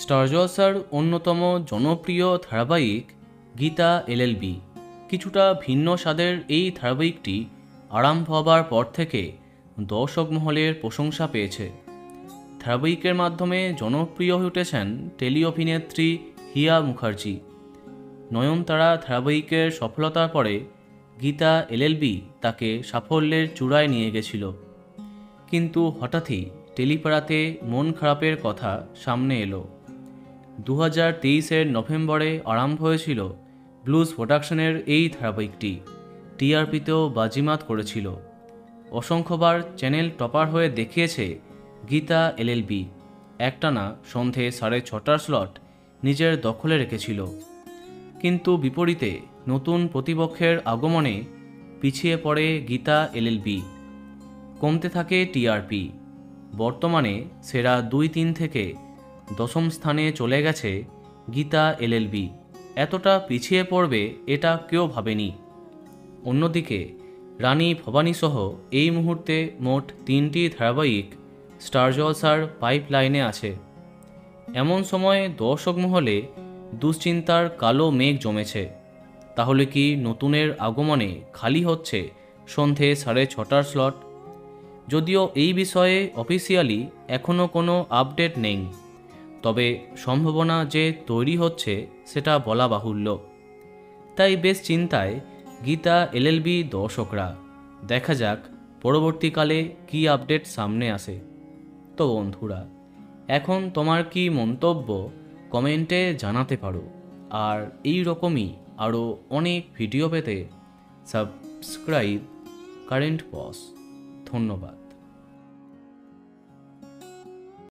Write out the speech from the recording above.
Star জলসার অন্যতম জনপ্রিয় ধারাবাহিক গীতা এলএলবি। কিছুটা ভিন্ন স্বাদের এই ধারাবাহিকটি আরম্ভ হবার পর থেকে দর্শক মহলের প্রশংসা পেয়েছে। ধারাবাহিকের মাধ্যমে জনপ্রিয় হয়ে উঠেছেন টেলি অভিনেত্রী হিয়া মুখার্জি। নয়নতারা ধারাবাহিকের সফলতার পরে গীতা এলএলবি তাকে সাফল্যের চূড়ায় নিয়ে গেছিল। কিন্তু হঠাৎই টেলিপাড়াতে মন খারাপের কথা সামনে এলো। 2023-এর নভেম্বরে আরম্ভ হয়েছিল ব্লুজ প্রোডাকশনের এই ধারাবাহিকটি। টিআরপিতেও বাজিমাত করেছিল। অসংখ্যবার চ্যানেল টপার হয়ে দেখিয়েছে গীতা এলএলবি। একটানা সন্ধে 6:30টার স্লট নিজের দখলে রেখেছিল। কিন্তু বিপরীতে নতুন প্রতিপক্ষের আগমনে পিছিয়ে পড়ে গীতা এলএলবি। কমতে থাকে টিআরপি। বর্তমানে সেরা 2-3 থেকে 10ম স্থানে চলে গেছে গীতা এলএলবি। এতটা পিছিয়ে পড়বে এটা কেউ ভাবেনি। অন্যদিকে রানী ভবানী সহ এই মুহূর্তে মোট 3টি ধারাবাহিক স্টার জলসার পাইপলাইনে আছে। এমন সময় দর্শক মহলে দুশ্চিন্তার কালো মেঘ জমেছে। তাহলে কি নতুনের আগমনে খালি হচ্ছে সন্ধে 6:30টার স্লট? যদিও এই বিষয়ে অফিসিয়ালি এখনও কোনো আপডেট নেই, তবে সম্ভাবনা যে তৈরি হচ্ছে সেটা বলা বাহুল্য। তাই বেশ চিন্তায় গীতা এলএলবি দর্শকরা। দেখা যাক পরবর্তীকালে কী আপডেট সামনে আসে। তো বন্ধুরা, এখন তোমার কি মন্তব্য কমেন্টে জানাতে পারো। আর এই রকমই আরও অনেক ভিডিও পেতে সাবস্ক্রাইব কারেন্ট পজ। ধন্যবাদ।